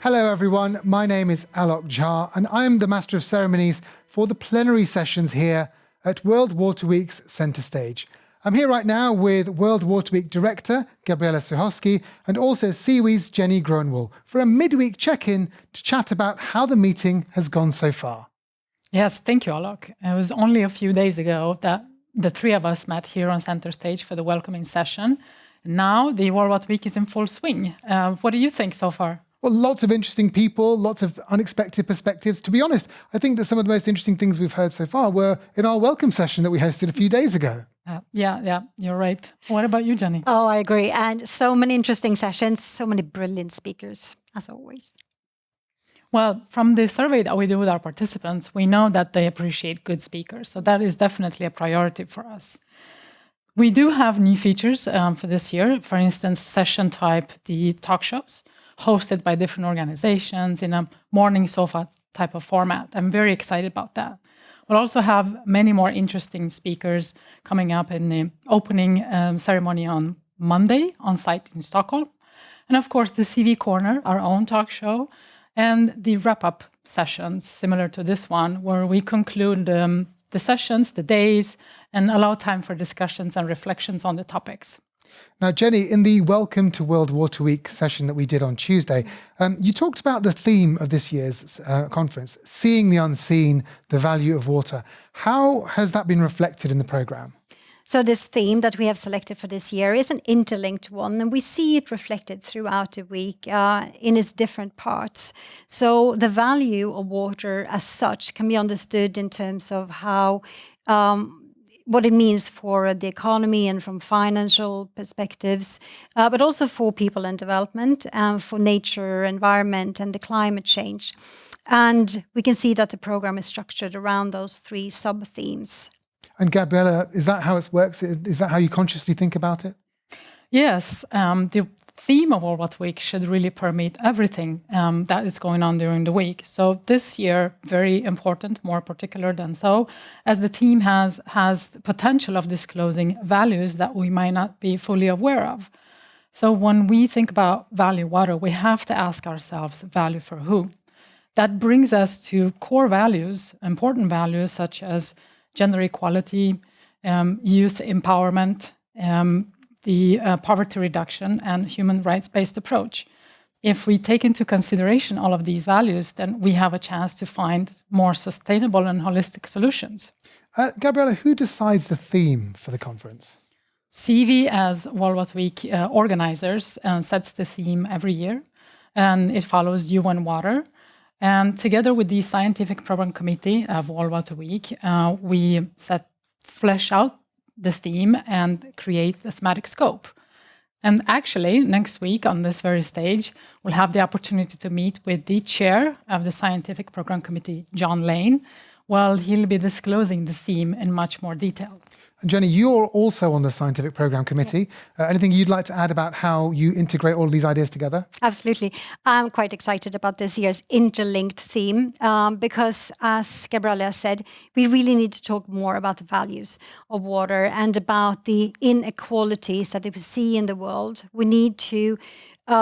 Hello everyone, my name is Alok Jha and I am the Master of Ceremonies for the plenary sessions here at World Water Week's Centre Stage. I'm here right now with World Water Week Director Gabriela Suchowski and also Seaweed's Jenny Gronwall for a midweek check-in to chat about how the meeting has gone so far. Yes, thank you, Alok. It was only a few days ago that the three of us met here on Centre Stage for the welcoming session. Now the World Water Week is in full swing. What do you think so far? Well, lots of interesting people, lots of unexpected perspectives. To be honest, I think that some of the most interesting things we've heard so far were in our welcome session that we hosted a few days ago. Yeah, you're right. What about you, Jenny? Oh, I agree. And so many interesting sessions, so many brilliant speakers, as always. Well, from the survey that we do with our participants, we know that they appreciate good speakers. So that is definitely a priority for us. We do have new features for this year. For instance, session type, the talk shows, hosted by different organizations in a morning sofa type of format. I'm very excited about that. We'll also have many more interesting speakers coming up in the opening ceremony on Monday on site in Stockholm. And of course, the CV Corner, our own talk show, and the wrap-up sessions, similar to this one, where we conclude the sessions, the days, and allow time for discussions and reflections on the topics. Now, Jenny, in the Welcome to World Water Week session that we did on Tuesday, you talked about the theme of this year's conference, Seeing the Unseen, the Value of Water. How has that been reflected in the programme? So this theme that we have selected for this year is an interlinked one, and we see it reflected throughout the week in its different parts. So the value of water as such can be understood in terms of how what it means for the economy and from financial perspectives, but also for people and development, for nature, environment, and the climate change. And we can see that the program is structured around those three sub-themes. And Gabriela, is that how it works? Is that how you consciously think about it? Yes, the theme of World Water Week should really permeate everything that is going on during the week. So this year, very important, more particular than so, as the theme has the potential of disclosing values that we might not be fully aware of. So when we think about value water, we have to ask ourselves, value for who? That brings us to core values, important values such as gender equality, youth empowerment, the poverty reduction and human rights-based approach. If we take into consideration all of these values, then we have a chance to find more sustainable and holistic solutions. Gabriela, who decides the theme for the conference? CV, as World Water Week organizers, sets the theme every year, and it follows UN Water. And together with the Scientific Program Committee of World Water Week, we flesh out the theme and create the thematic scope. And actually, next week on this very stage, we'll have the opportunity to meet with the chair of the Scientific Program Committee, John Lane, while he'll be disclosing the theme in much more detail. And Jenny, you're also on the Scientific Program Committee. Anything you'd like to add about how you integrate all of these ideas together? Absolutely. I'm quite excited about this year's interlinked theme because, as Gabriela said, we really need to talk more about the values of water and about the inequalities that we see in the world. We need to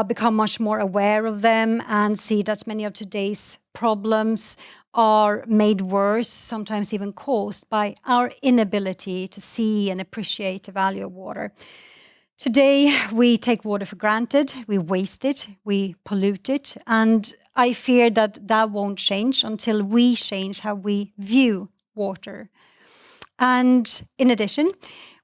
become much more aware of them and see that many of today's problems are made worse, sometimes even caused by our inability to see and appreciate the value of water. Today, we take water for granted, we waste it, we pollute it, and I fear that that won't change until we change how we view water. And in addition,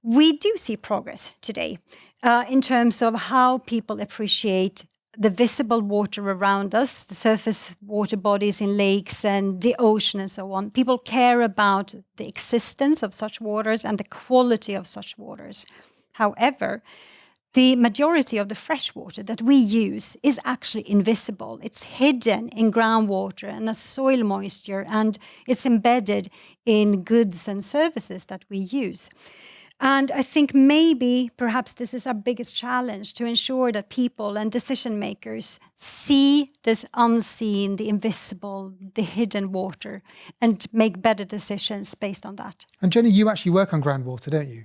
we do see progress today in terms of how people appreciate the visible water around us, the surface water bodies in lakes and the ocean and so on. People care about the existence of such waters and the quality of such waters. However, the majority of the fresh water that we use is actually invisible. It's hidden in groundwater and as soil moisture, and it's embedded in goods and services that we use. And I think maybe, perhaps this is our biggest challenge, to ensure that people and decision makers see this unseen, the invisible, the hidden water, and make better decisions based on that. And Jenny, you actually work on groundwater, don't you?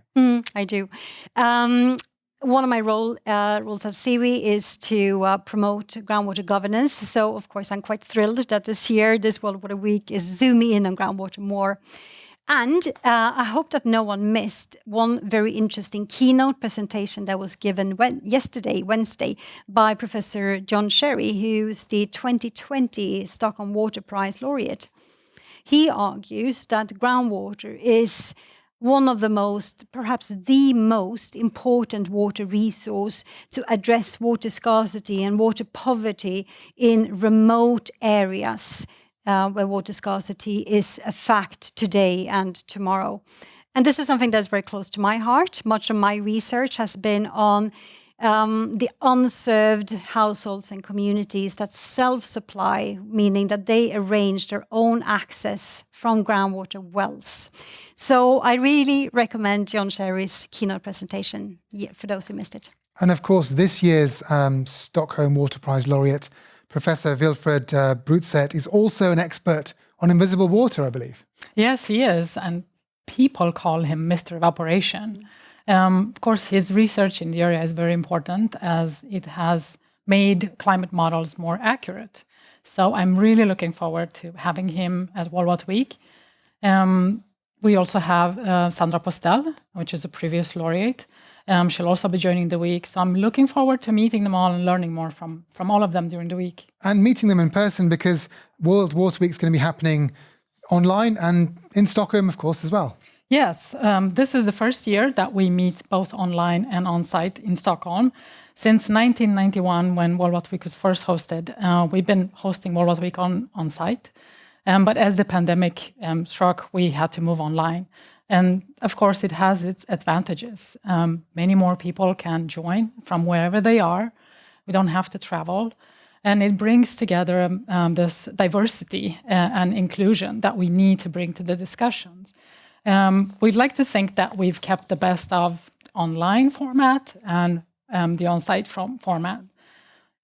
I do. One of my roles at SIWI is to promote groundwater governance. So, of course, I'm quite thrilled that this year, this World Water Week is zooming in on groundwater more. And I hope that no one missed one very interesting keynote presentation that was given yesterday, Wednesday, by Professor John Sherry, who's the 2020 Stockholm Water Prize laureate. He argues that groundwater is one of the most, perhaps the most important water resource to address water scarcity and water poverty in remote areas where water scarcity is a fact today and tomorrow. And this is something that's very close to my heart. Much of my research has been on the unserved households and communities that self-supply, meaning that they arrange their own access from groundwater wells. So I really recommend John Sherry's keynote presentation for those who missed it. And of course, this year's Stockholm Water Prize laureate, Professor Wilfred Brutzert, is also an expert on invisible water, I believe. Yes, he is. And people call him Mr. Evaporation. Of course, his research in the area is very important as it has made climate models more accurate. So I'm really looking forward to having him at World Water Week. We also have Sandra Postel, which is a previous laureate. She'll also be joining the week. So I'm looking forward to meeting them all and learning more from all of them during the week. And meeting them in person, because World Water Week is going to be happening online and in Stockholm, of course, as well. Yes, this is the first year that we meet both online and on-site in Stockholm. Since 1991, when World Water Week was first hosted, we've been hosting World Water Week on-site. But as the pandemic struck, we had to move online. And of course, it has its advantages. Many more people can join from wherever they are. We don't have to travel. And it brings together this diversity and inclusion that we need to bring to the discussions. We'd like to think that we've kept the best of online format and the on-site format.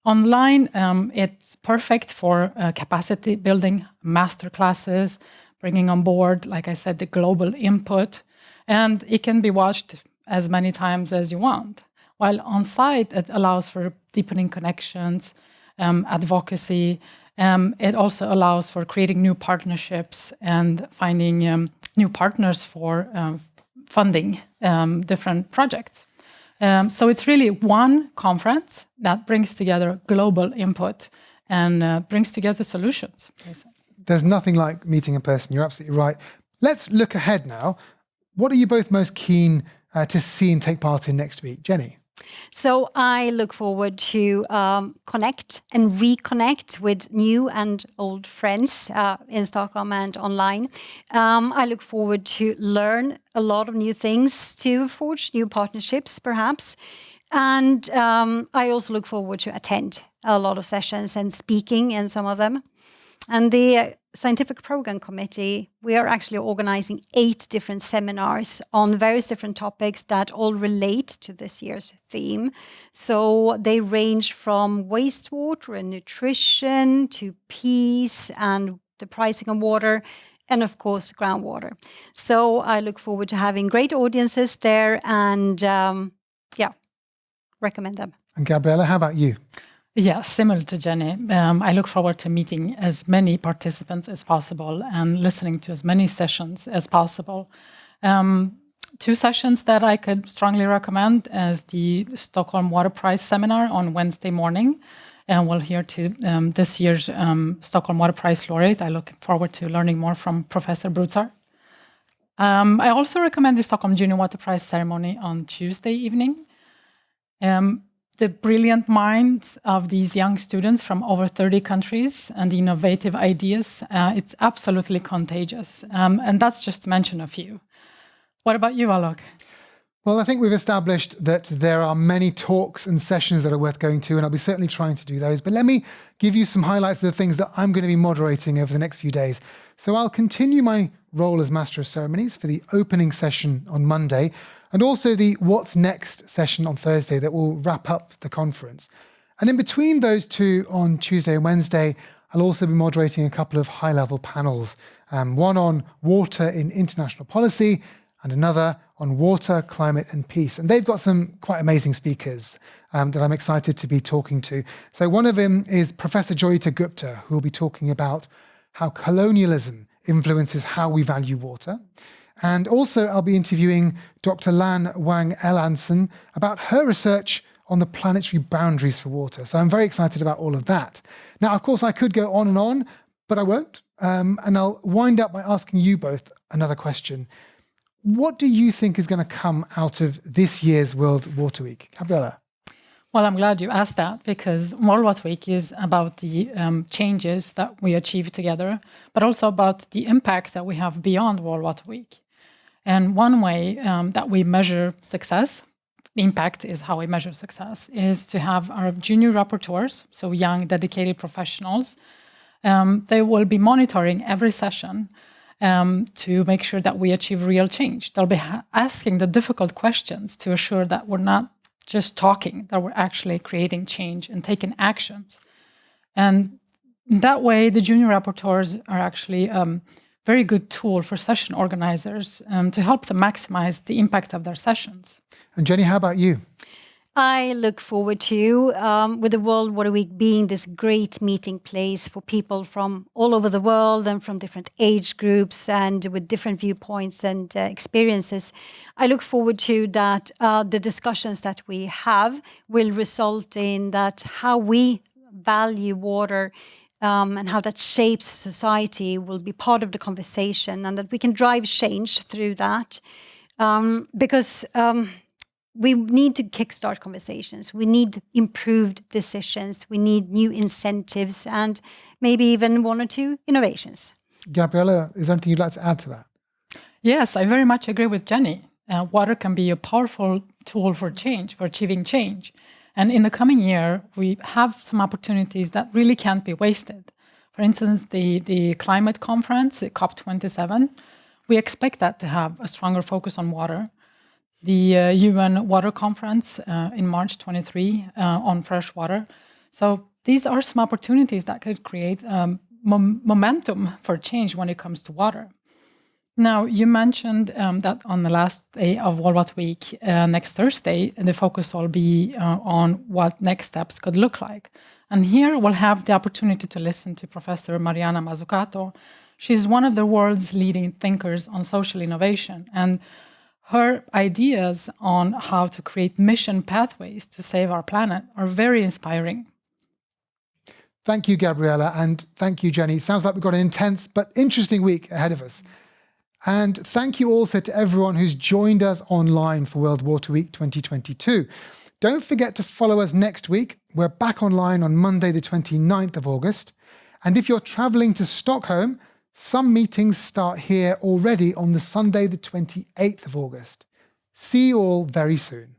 Online, it's perfect for capacity building, master classes, bringing on board, like I said, the global input, and it can be watched as many times as you want. While on-site, it allows for deepening connections, advocacy. It also allows for creating new partnerships and finding new partners for funding different projects. So it's really one conference that brings together global input and brings together solutions. There's nothing like meeting in person. You're absolutely right. Let's look ahead now. What are you both most keen to see and take part in next week? Jenny? So I look forward to connect and reconnect with new and old friends in Stockholm and online. I look forward to learn a lot of new things, to forge new partnerships, perhaps. And I also look forward to attend a lot of sessions and speaking in some of them. And the Scientific Program Committee, we are actually organizing 8 different seminars on various different topics that all relate to this year's theme. So they range from wastewater and nutrition to peace and the pricing of water, and of course, groundwater. So I look forward to having great audiences there and recommend them. And Gabriella, how about you? Yeah, similar to Jenny. I look forward to meeting as many participants as possible and listening to as many sessions as possible. 2 sessions that I could strongly recommend is the Stockholm Water Prize seminar on Wednesday morning. And we'll hear to this year's Stockholm Water Prize laureate. I look forward to learning more from Professor Brutzert. I also recommend the Stockholm Junior Water Prize ceremony on Tuesday evening. The brilliant minds of these young students from over 30 countries and the innovative ideas, it's absolutely contagious. And that's just to mention a few. What about you, Alok? Well, I think we've established that there are many talks and sessions that are worth going to, and I'll be certainly trying to do those. But let me give you some highlights of the things that I'm going to be moderating over the next few days. So I'll continue my role as Master of Ceremonies for the opening session on Monday, and also the What's Next session on Thursday that will wrap up the conference. And in between those two on Tuesday and Wednesday, I'll also be moderating a couple of high-level panels, one on water in international policy and another on water, climate and peace. And they've got some quite amazing speakers that I'm excited to be talking to. So one of them is Professor Joyita Gupta, who will be talking about how colonialism influences how we value water. And also I'll be interviewing Dr. Lan Wang Elanson about her research on the planetary boundaries for water. So I'm very excited about all of that. Now, of course, I could go on, but I won't. And I'll wind up by asking you both another question. What do you think is going to come out of this year's World Water Week? Gabriella? Well, I'm glad you asked that, because World Water Week is about the changes that we achieve together, but also about the impact that we have beyond World Water Week. And one way that we measure success, impact is how we measure success, is to have our junior rapporteurs, so young, dedicated professionals. They will be monitoring every session to make sure that we achieve real change. They'll be asking the difficult questions to assure that we're not just talking, that we're actually creating change and taking actions. And that way, the junior rapporteurs are actually a very good tool for session organizers to help them maximize the impact of their sessions. And Jenny, how about you? I look forward to, with the World Water Week being this great meeting place for people from all over the world and from different age groups and with different viewpoints and experiences. I look forward to that the discussions that we have will result in that how we value water and how that shapes society will be part of the conversation, and that we can drive change through that. Because we need to kickstart conversations. We need improved decisions. We need new incentives and maybe even one or two innovations. Gabriella, is there anything you'd like to add to that? Yes, I very much agree with Jenny. Water can be a powerful tool for change, for achieving change. And in the coming year, we have some opportunities that really can't be wasted. For instance, the climate conference, COP27, we expect that to have a stronger focus on water. The UN Water Conference in March 23 on fresh water. So these are some opportunities that could create momentum for change when it comes to water. Now, you mentioned that on the last day of World Water Week, next Thursday, the focus will be on what next steps could look like. And here we'll have the opportunity to listen to Professor Mariana Mazzucato. She's one of the world's leading thinkers on social innovation, and her ideas on how to create mission pathways to save our planet are very inspiring. Thank you, Gabriella, and thank you, Jenny. Sounds like we've got an intense but interesting week ahead of us. And thank you also to everyone who's joined us online for World Water Week 2022. Don't forget to follow us next week. We're back online on Monday, the 29th of August. And if you're traveling to Stockholm, some meetings start here already on the Sunday, the 28th of August. See you all very soon.